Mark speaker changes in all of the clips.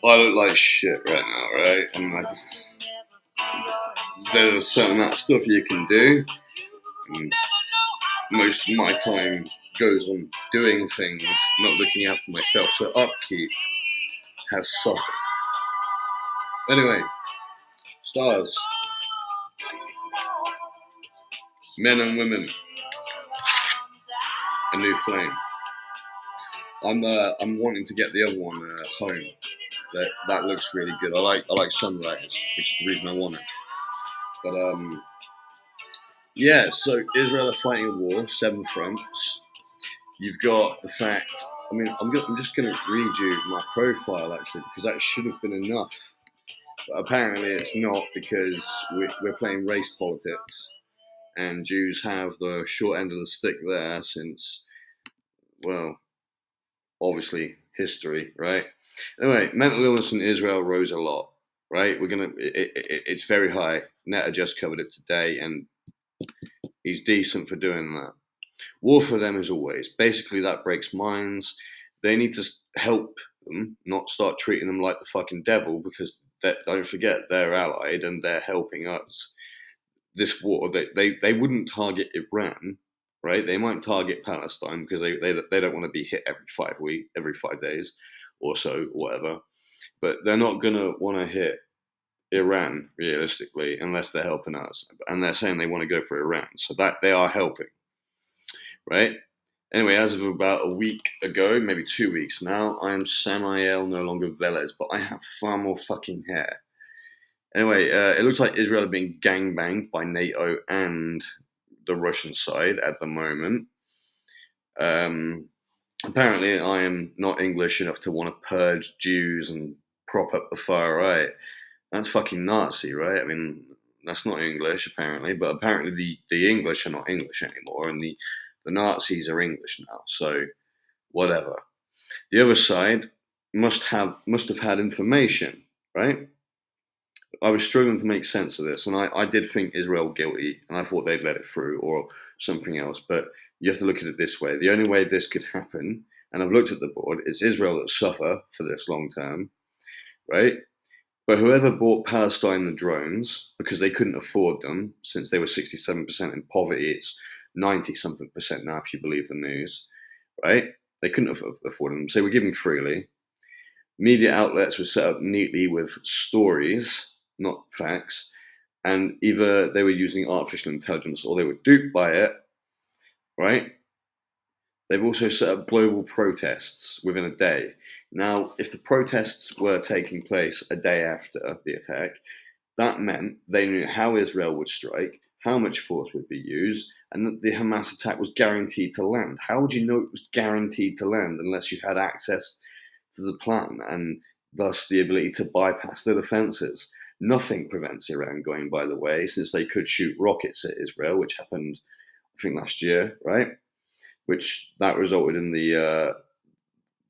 Speaker 1: I look like shit right now, right? And like, there's a certain amount of stuff you can do. And most of my time goes on doing things, not looking after myself. So upkeep has suffered. Anyway, stars, men and women, a new flame. I'm wanting to get the other one home. That looks really good. I like sunrise, which is the reason I want it. But yeah. So Israel are fighting a war, 7 fronts. You've got the fact. I mean, I'm just going to read you my profile actually, because that should have been enough. But apparently it's not, because we're playing race politics, and Jews have the short end of the stick there since, well, obviously history, right? Anyway, mental illness in Israel rose a lot, right? It's very high. Nato just covered it today, and he's decent for doing that. War for them as always. Basically, that breaks minds. They need to help them, not start treating them like the fucking devil, because don't forget, they're allied and they're helping us. This war, they wouldn't target Iran, right? They might target Palestine because they don't want to be hit every 5 days or so, whatever. But they're not gonna want to hit Iran realistically unless they're helping us. And they're saying they want to go for Iran, so that they are helping, right? Anyway, as of about a week ago, maybe 2 weeks now, I am Samael, no longer Velez, but I have far more fucking hair. Anyway, it looks like Israel are being gangbanged by NATO and the Russian side at the moment. Apparently, I am not English enough to want to purge Jews and prop up the far right. That's fucking Nazi, right? I mean, that's not English, apparently, but apparently the English are not English anymore, and the Nazis are English now, so whatever. The other side must have had information, right? I was struggling to make sense of this, and I did think Israel guilty, and I thought they'd let it through or something else. But you have to look at it this way: the only way this could happen, and I've looked at the board, it's Israel that suffer for this long term, right? But whoever bought Palestine the drones, because they couldn't afford them, since they were 67% in poverty, it's 90 something percent now, if you believe the news, right? They couldn't afford them, so they were given freely. Media outlets were set up neatly with stories, not facts, and either they were using artificial intelligence or they were duped by it, right? They've also set up global protests within a day. Now, if the protests were taking place a day after the attack, that meant they knew how Israel would strike, how much force would be used, and that the Hamas attack was guaranteed to land. How would you know it was guaranteed to land unless you had access to the plan and thus the ability to bypass the defenses? Nothing prevents Iran going by the way, since they could shoot rockets at Israel, which happened, I think, last year, right? Which that resulted in the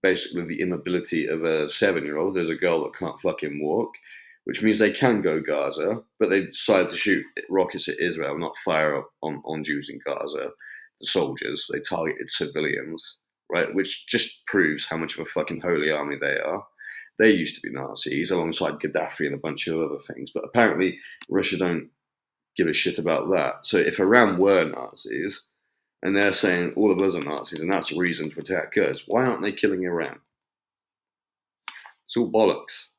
Speaker 1: basically the inability of a 7-year-old. There's a girl that can't fucking walk, which means they can go Gaza, but they decided to shoot rockets at Israel, not fire up on Jews in Gaza, the soldiers. They targeted civilians, right? Which just proves how much of a fucking holy army they are. They used to be Nazis alongside Gaddafi and a bunch of other things, but apparently Russia don't give a shit about that. So if Iran were Nazis, and they're saying all of us are Nazis, and that's a reason to attack us, why aren't they killing Iran? It's all bollocks.